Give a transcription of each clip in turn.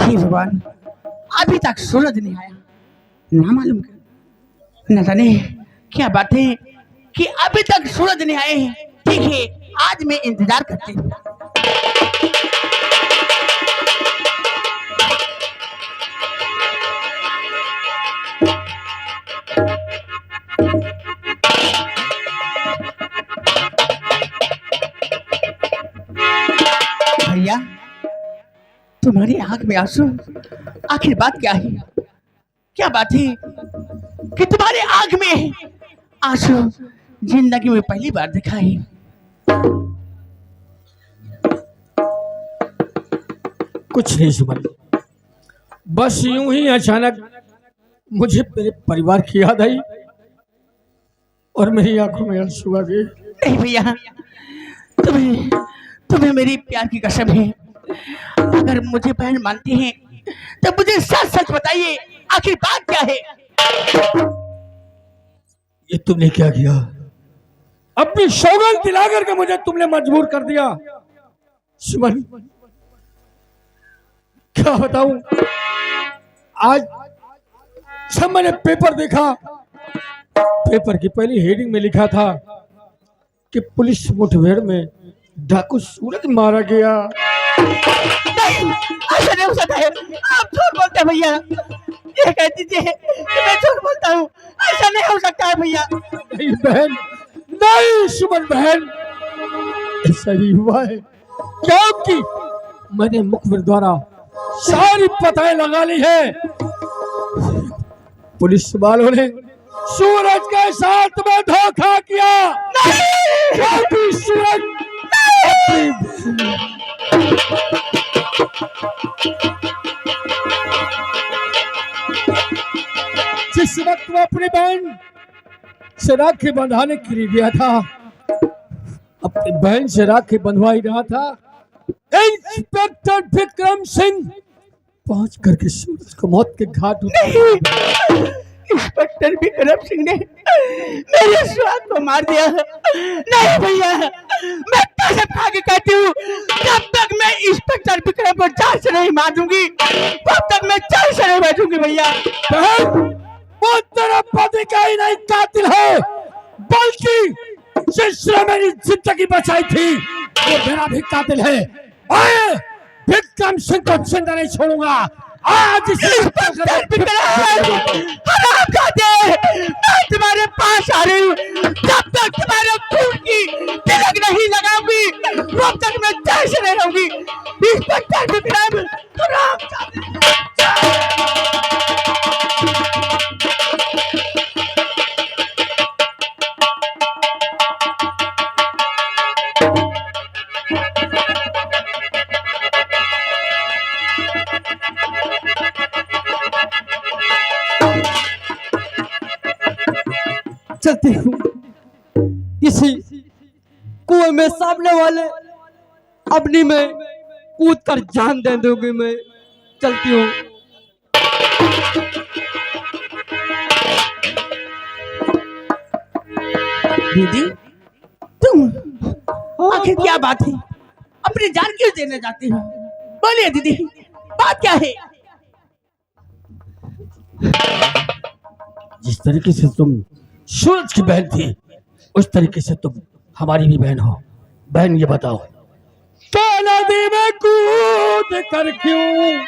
हे भगवान, अभी तक सूरज नहीं आया। ना मालूम न जाने क्या बात है कि अभी तक सूरज नहीं आए हैं। ठीक है, आज मैं इंतजार करती हूँ। भैया, तुम्हारी आंख में आंसू, आखिर बात क्या है? क्या बात है कि तुम्हारे आंख में आंसू? जिंदगी में पहली बार देखा है। कुछ नहीं सुमन, बस यूं ही अचानक मुझे मेरे परिवार की याद आई और मेरी आंखों में आंसू आ गए। नहीं भैया, तुम्हें तुम्हें मेरी प्यार की कसम है। अगर मुझे बहन मानती हैं तो मुझे सच सच बताइए, आखिर बात क्या है? ये तुमने क्या किया? अपनी सौगंध दिलाकर के मुझे तुमने मजबूर कर दिया। सुमन, क्या बताऊं? आज जब मैंने पेपर देखा, पेपर की पहली हेडिंग में लिखा था कि पुलिस मुठभेड़ में डाकू सूरज मारा गया। नहीं, ऐसा नहीं हो सकता है। आप झूठ बोलते हैं भैया। ये कह दीजिए कि मैं झूठ बोलता हूँ। ऐसा नहीं हो सकता है भैया। नहीं बहन, नहीं सुमन बहन, ऐसा ही हुआ है क्योंकि मैंने मुखबिर द्वारा सारी पताएं लगा ली है। पुलिस वालों ने सूरज के साथ में धोखा किया। क्योंकि सूरज जिस वक्त वो अपनी बहन से राखी बंधाने के लिए गया था, अपनी बहन से राखी बंधवा ही रहा था, इंस्पेक्टर विक्रम सिंह पहुंच करके सूरज को मौत के घाट उतारा। इंस्पेक्टर विक्रम सिंह ने मेरे स्वाद को मार दिया। नहीं भैया, मैं कसम खा के कहती हूँ, जब तक मैं इंस्पेक्टर विक्रम को जान से नहीं मार दूंगी, तब तक मैं जान से नहीं बैठूंगी भैया। वो तेरा पति का ही नहीं कातिल है, बल्कि जिसने मेरी जिंदगी बचाई थी वो मेरा भी कातिल है। ओए, विक्रम सिंह को जिंदा नहीं छोड़ूंगा। आज मैं तुम्हारे पास आ रही हूँ। जब तक तुम्हारे खून की तिलक नहीं लगाऊंगी, तब तक मैं जय से नहीं रहूंगी। इंस्पेक्टर विक्रम, चलती हूँ। इसी कुएं में सामने वाले अपनी में कूद कर जान दे दूंगी। मैं चलती हूँ। दीदी, तुम आखिर क्या बात है? अपनी जान क्यों देने जाती हो? बोलिए दीदी, बात क्या है? जिस तरीके से तुम सूरज की बहन थी, उस तरीके से तुम हमारी भी बहन हो। बहन, ये बताओ, नदी में कूद कर क्यों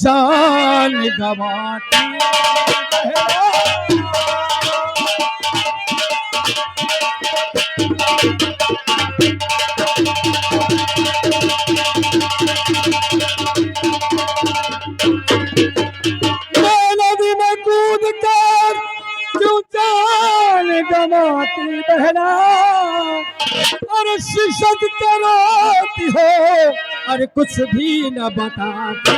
जान गंवाती नदी में कूद कर क्यों जान गंवाती बहना, अरे शिक्षक कराती हो, अरे कुछ भी न बताती।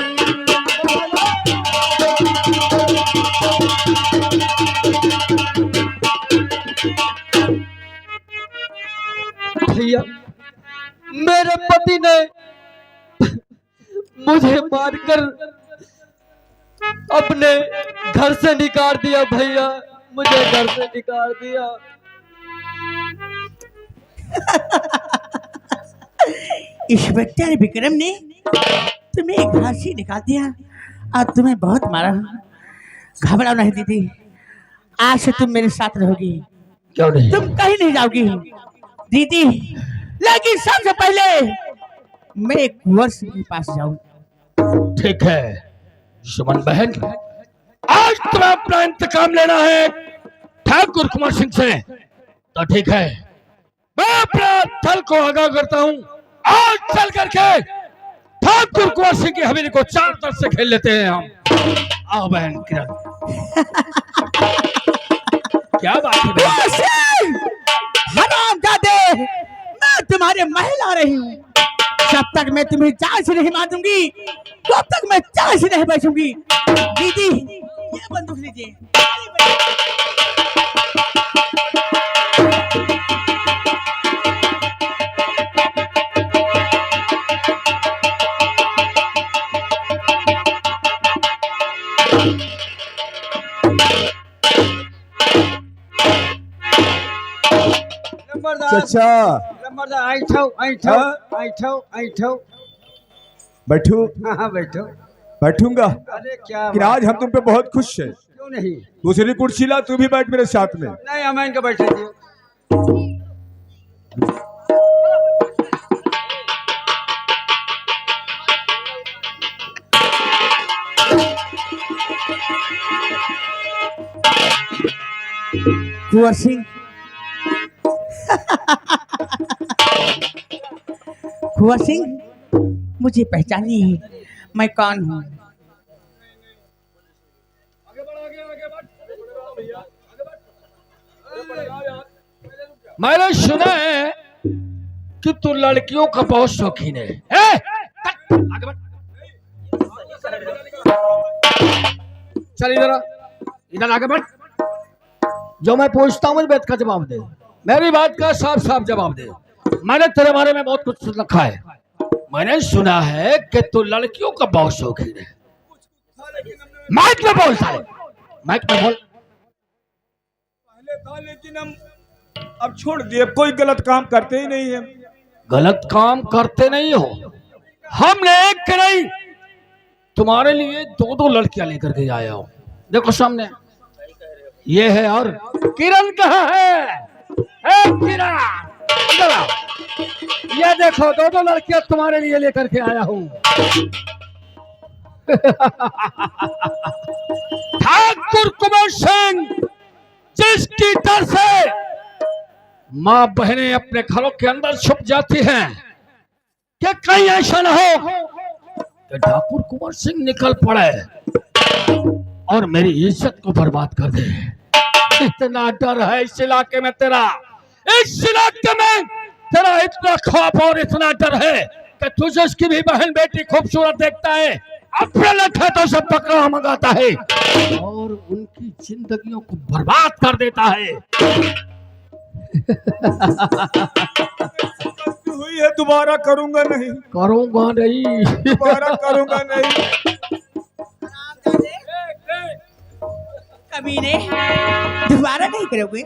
भैया, मेरे पति ने मुझे मारकर अपने घर से निकाल दिया। भैया, मुझे घर से निकाल दिया। इंस्पेक्टर विक्रम ने तुम्हें घर से निकाल दिया? आज तुम्हें बहुत मारा। घबराओ नहीं दीदी, आज से तुम मेरे साथ रहोगी, क्यों नहीं? तुम कहीं नहीं जाओगी दीदी। लेकिन सबसे पहले मैं कुंवर सिंह के पास जाऊं। ठीक है सुमन बहन, आज तुम्हें अपना इंतकाम लेना है ठाकुर कुंवर सिंह से, तो ठीक है मैं अपना दल को आगाह करता हूँ। आज चल करके ठाकुर कुंवर सिंह की हवेली को चार तरफ से खेल लेते हैं हम। आओ बहन किरण। क्या बात है बहन? हरामजादे, मैं तुम्हारे महल आ रही हूँ। जब तक मैं तुम्हें जान से नहीं मार दूंगी तब तक मैं जान से नहीं बचूंगी। दीदी ये बंदूक लीजिए। चाचा बैठू। हाँ बैठो। बैठूंगा अरे क्या कि आज हम तुम पे बहुत खुश है। क्यों नहीं? दूसरी कुर्सी ला, तू भी बैठ मेरे साथ में। नहीं हम इनका बैठे थे। कुंवर सिंह, कुंवर सिंह मुझे पहचानिए, मैं कौन हूँ? मैंने सुना है कि तू लड़कियों का बहुत शौकीन है। आगे बढ़। चल इधर, इधर आगे बढ़। जो मैं पूछता हूँ बात का जवाब दे, मेरी बात का साफ साफ जवाब दे। मैंने तेरे बारे में बहुत कुछ सुन रखा है। मैंने सुना है कि तू लड़कियों का बहुत शौकीन है। माइक में बोल साले, माइक में बोल। पहले था लेकिन हम अब छोड़ दिए, कोई गलत काम करते ही नहीं है। गलत काम करते नहीं हो, हमने एक नहीं तुम्हारे लिए दो दो लड़कियां लेकर के आया हूं। देखो सामने ये है, और किरण कहाँ है? किरण इधर आओ। ये देखो दो दो लड़कियां तुम्हारे लिए लेकर के आया हूं। ठाकुर कुंवर सिंह जिसकी डर से माँ बहनें अपने घरों के अंदर छुप जाती हैं, कि कहीं ऐसा न हो कि ठाकुर कुंवर सिंह निकल पड़े और मेरी इज्जत को बर्बाद कर दे। इतना डर है इस इलाके में तेरा, इस इलाके में तेरा इतना खौफ और इतना डर है कि तुझे उसकी भी बहन बेटी खूबसूरत देखता है, अपने लठे तो सब पकड़ा मंगाता है और उनकी जिंदगियों को बर्बाद कर देता है। हुई है, दोबारा करूंगा नहीं, करूंगा नहीं, दोबारा करूंगा नहीं। कमीने, दोबारा नहीं करोगे?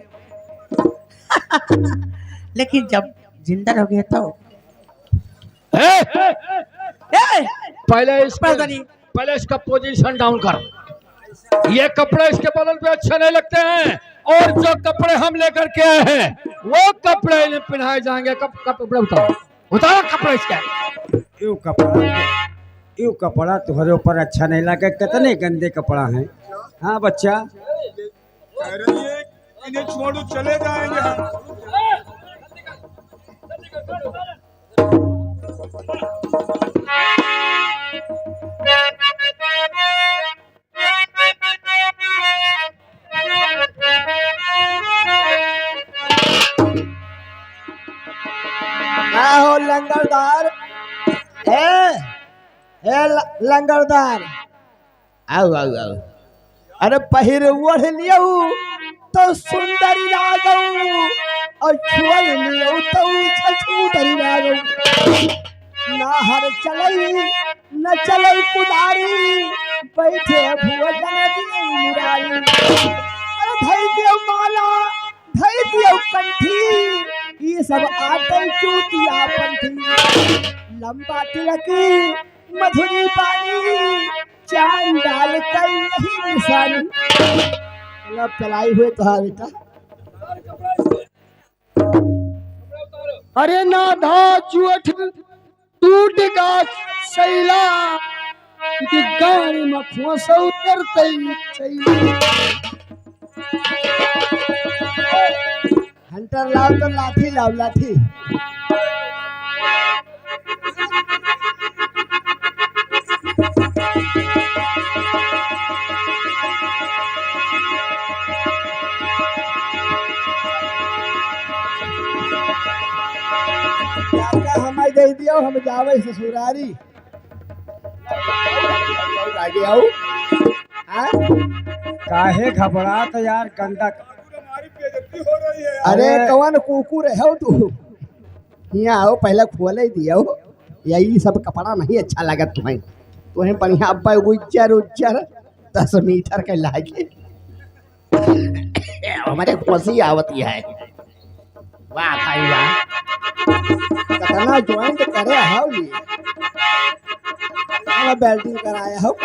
लेकिन जब जिंदा रहोगे तो पहले इसका पोजीशन डाउन कर। ये कपड़े इसके बदन पे अच्छे नहीं लगते हैं, और जो कपड़े हम लेकर के आए हैं वो कपड़े इन्हें पहनाए जाएंगे। कपड़े बताओ, बताओ कपड़े इसके। यू कपड़ा तुम्हारे ऊपर अच्छा नहीं लगा, कितने गंदे कपड़ा हैं। हाँ बच्चा, कह रही है इन्हें छोड़ो चले जाएंगे हम। हो लंगरदार, लंगरदार, आओ आओ आओ। अरे पहिर ओढ़ लियो तो सुंदरी लागऊ, और छुअल लियो तो छछूदरी लागऊ। ना हर चलई न चलई कुदारी, बैठे भुवन दी मुरारी। अरे धई दियो माला, धई दियो कंठी, ये सब आटे चूतिया पंथी। लंबा तिलकी मधुरी पानी, चांद डाल कर यही निशानी मतलब चलाई हुए तो बेटा। अरे ना धा जुठ टूटेगा सैला कि गाड़ी में खोसा उतरते हंटर लाओ तो लाठी लाओ लाठी। हमारे दे दियो हम जावे ससुरारी आगे आओ। काहे घबरा तो यार गंदा। हमारी बेइज्जती हो रही है। अरे कौन कुकुर है तू यहाँ आओ पहले खोले दियो यही सब कपड़ा नहीं अच्छा लगा तुम्हें तुम्हें बढ़िया अब्बा उज्जर उज्जर 10 मीटर के लागे हमारे खुशी आवती है। वाह भाई वाह कितना ज्वाइंट करे हो ये बेल्टिंग कराया हो।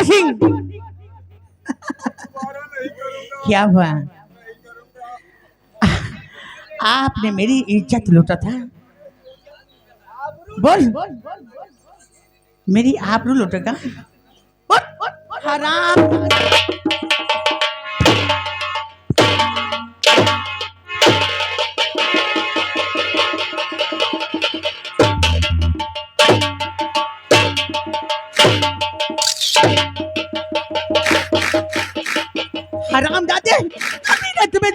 सिंह क्या हुआ? आपने मेरी इज्जत लूटा था। बोल मेरी आबरू लूटेगा। हराम हराम दादे अभी ना तुम्हें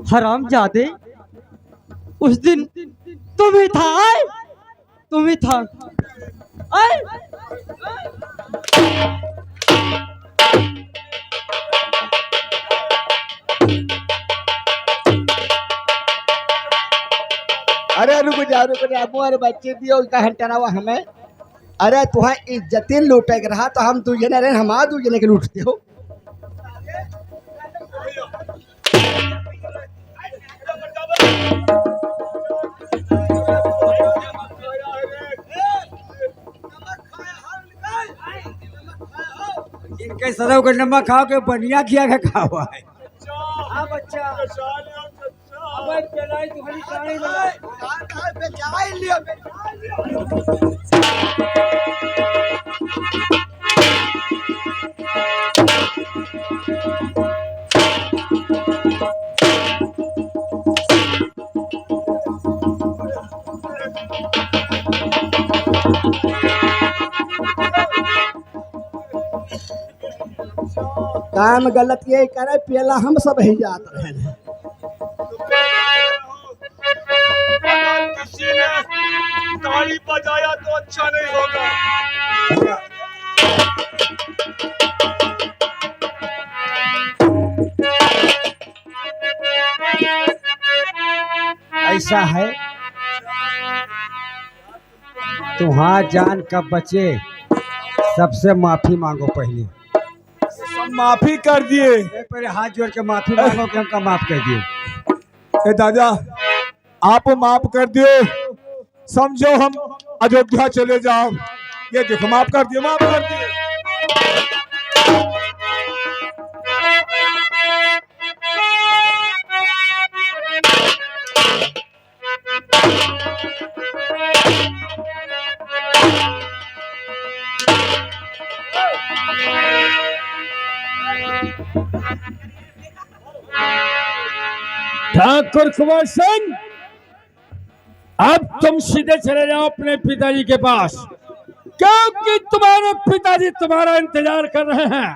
हराम जादे उस दिन तुम ही था तुम ही था आए? अरे रुक जा मोर बच्चे दियो का हंटरा हुआ हमें। अरे तुम्हें इज्जतें लूटे के रहा तो हम दू जने रहे हम दू जने के लूटते हो। इनके सरव का नमक खाओ के बढ़िया खिया के खाओ है। हाँ बच्चा काम गलत ये करे पहला हम सब ही जात रहे हैं। किसी ने ताली बजाया तो अच्छा नहीं होगा। ऐसा है तुम्हारा जान कब बचे सबसे माफी मांगो पहले। सब माफी कर दिए। पहले हाथ जोड़ के माफी मांगो कि हमका माफ कर दिए। ए दादा आप माफ कर दिए समझो हम अयोध्या चले जाओ। ये देखो माफ कर दिए माफ कर दिए। ठाकुर कुंवर सिंह अब तुम सीधे चले जाओ अपने पिताजी के पास क्योंकि तुम्हारे पिताजी तुम्हारा इंतजार कर रहे हैं।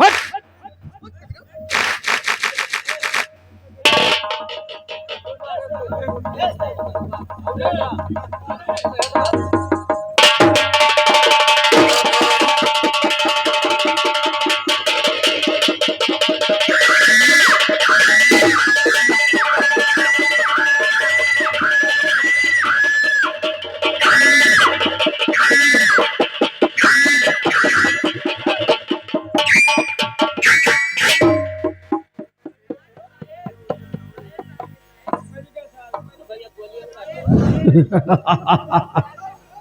हट।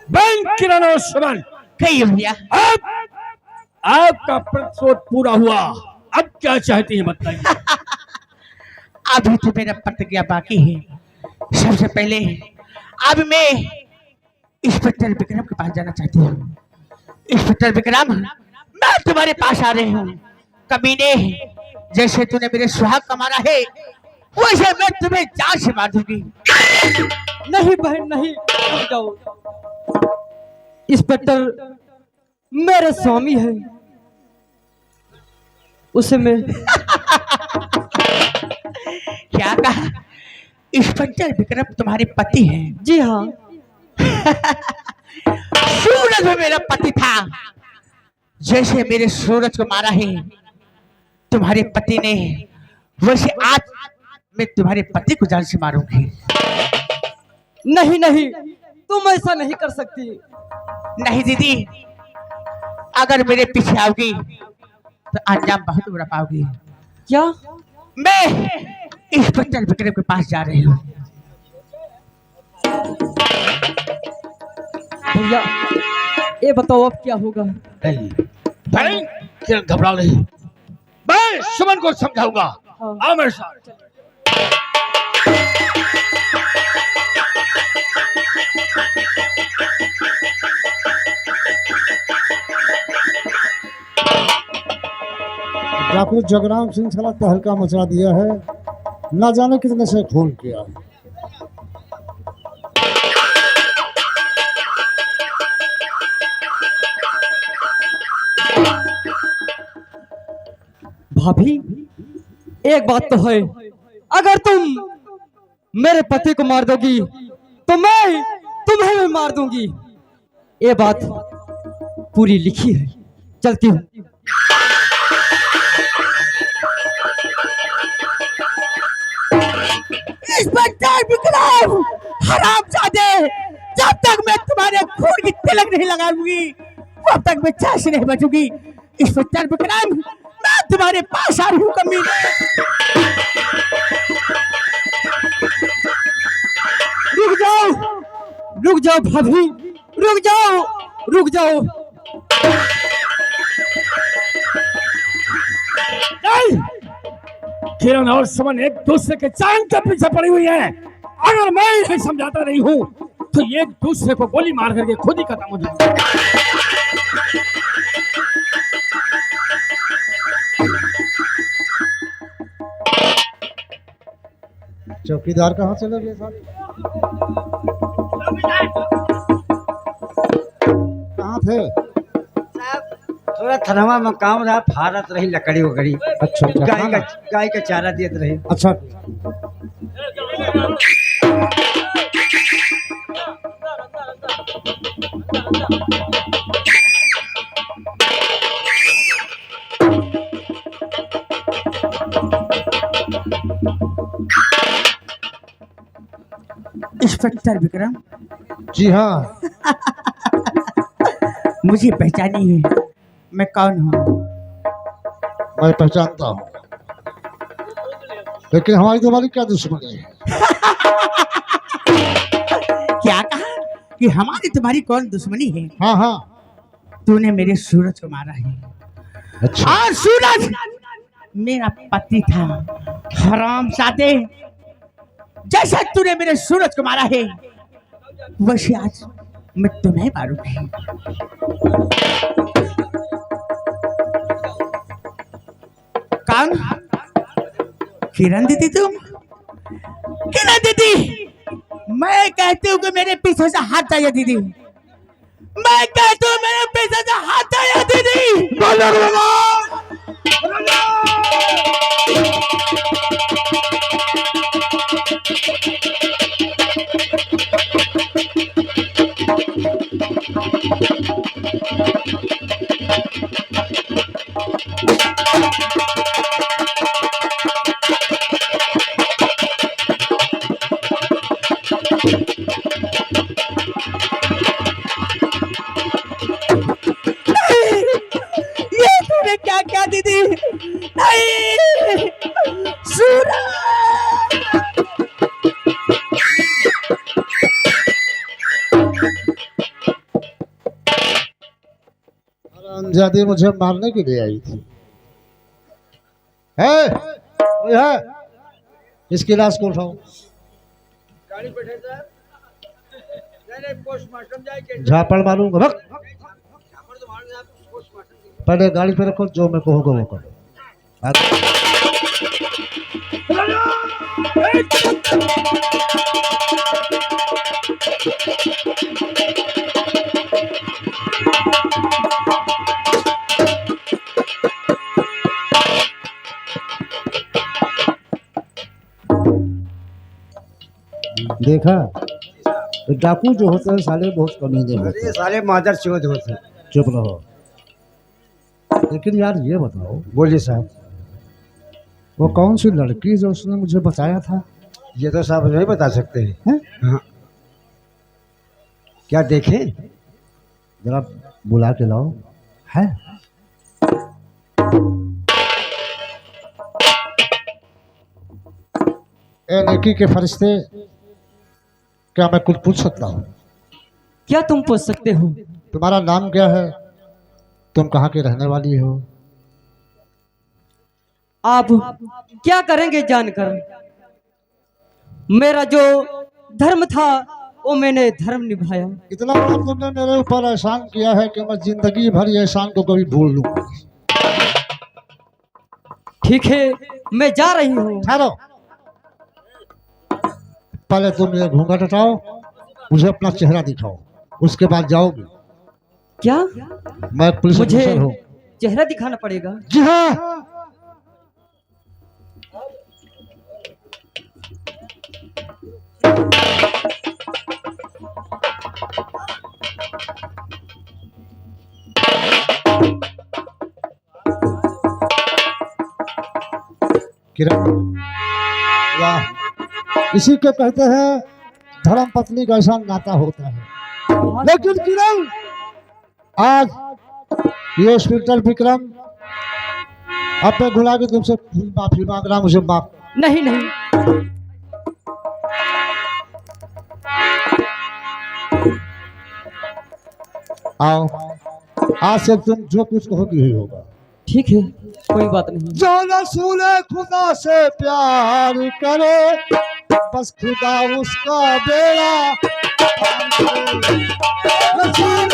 बहन किरण और सुमन, कहिए भैया। अब आपका प्रतिशोध पूरा हुआ, अब क्या चाहती है बताइए। अभी तो मेरा प्रतिज्ञा बाकी है। सबसे पहले अब मैं इंस्पेक्टर विक्रम के पास जाना चाहती हूँ। इंस्पेक्टर विक्रम, मैं तुम्हारे पास आ रही हूँ। कमीने, जैसे तूने मेरे सुहाग का मारा है, वैसे मैं तुम्हें जान से मार दूंगी। नहीं बहन नहीं, रुक जाओ। इंस्पेक्टर मेरे स्वामी है, उसे मैं क्या कहा? इंस्पेक्टर विक्रम तुम्हारे पति हैं? जी हाँ। सूरज में मेरा पति था। जैसे मेरे सूरज को मारा है तुम्हारे पति ने, वैसे आज मैं तुम्हारे पति को जान से मारूंगी। नहीं नहीं, तुम ऐसा नहीं कर सकती। नहीं दीदी, अगर मेरे पीछे आओगी तो अंजाम बहुत बुरा पाओगी। क्या? मैं इंस्पेक्टर विक्रम के पास जा रही हूँ। भैया ये बताओ अब क्या होगा? बहन किरण घबराओ नहीं, मैं सुमन को समझाऊंगा। हाँ। आओ मेरे साथ। डॉक्टर जगराम सिंह साला तहलका मचा दिया है, ना जाने कितने से खून किया है। भाभी एक बात तो है, अगर तुम मेरे पति को मार दोगी तो मैं तुम्हें भी मार दूंगी। ये बात पूरी लिखी है, चलती हूँ। इंस्पेक्टर विक्रम, हरामजादे, जब तक मैं तुम्हारे खून की तिलक नहीं लगाऊंगी तब तक मैं चैन से नहीं बचूंगी। इंस्पेक्टर विक्रम, मैं तुम्हारे पास आ रही हूँ। कमीने, रुक जाओ भाभी, रुक जाओ। किरण और सुमन एक दूसरे के चांद के पीछे पड़ी हुई है। अगर मैं इन्हें समझाता नहीं हूँ तो ये एक दूसरे को गोली मार करके खुद ही खत्म हो जाएंगे। चौकीदार कहाँ चले गए साले? कहाँ थे? थोड़ा थनवा में काम रहा, फारत रही लकड़ी वकड़ी। अच्छा गाय का चारा देते रहे। अच्छा। इंस्पेक्टर विक्रम, जी हाँ, मुझे पहचानी है, मैं कौन हूँ? मैं पहचानता हूँ, लेकिन हमारी तुम्हारी क्या दुश्मनी है? क्या कहा कि हमारी तुम्हारी कौन दुश्मनी है? हाँ हाँ। तूने मेरे सूरज को मारा है। अच्छा। और सूरज मेरा पति था। हरामजादे, जैसे तूने मेरे सूरज को मारा है वैसे आज मैं तुम्हें मारूंगी। कौन? किरण दीदी तुम? किरण दीदी, मैं कहती हूँ कि मेरे पीछे से हाथ जाइए दीदी। मैं कहती हूँ मेरे पीछे से हाथ जाइए दीदी। ये तूने क्या क्या दीदी? नहीं, सूरज! समझादी मुझे मारने के लिए आई थी। है कोई है? इसकी लाश को उठाओ। गाड़ी बैठे साहब नहीं पोस्टमार्टम जाए झापड़ मारूंगा भग। पोस्टमार्टम पहले गाड़ी पे रखो, जो मैं कहूँगा वो करो। देखा, तो डाकू जो होते हैं साले बहुत कमीने होते अरे साले मादर चौध होते हैं। हैं। चुप रहो। लेकिन यार ये बताओ, बोलिए साहब। वो कौन सी लड़की जो उसने मुझे बताया था? ये तो साहब नहीं बता सकते हैं। हैं? हाँ। क्या देखें? जरा बुला के लाओ। है ए नेकी के फरिश्ते, क्या मैं कुछ पूछ सकता हूँ? क्या तुम पूछ सकते हो? तुम्हारा नाम क्या है? तुम कहाँ के रहने वाली हो? आप क्या करेंगे जानकर? मेरा जो धर्म था वो मैंने धर्म निभाया। इतना बड़ा तुमने मेरे ऊपर एहसान किया है कि मैं जिंदगी भर ये एहसान को कभी भूल लूं। ठीक है, मैं जा रही हूँ। ठहरो, पहले तुम ये घूंघट हटाओ, मुझे अपना चेहरा दिखाओ, उसके बाद जाओगी। क्या मैं पुलिस मुझे ऑफिसर हूँ। चेहरा दिखाना पड़ेगा? जी हाँ। किरण, वाह, इसी को कहते हैं धर्म पत्नी का ऐसा नाता होता है। लेकिन किरण, आज ये इंस्पेक्टर विक्रम अपने गुनाह की तुमसे माफी मांग रहा, मुझे माफ। नहीं नहीं, आओ, आज से तुम जो कुछ कहोगी ही होगा। ठीक है, कोई बात नहीं। जो रसूल खुदा से प्यार करे, बस खुदा उसका बेड़ा। रसूल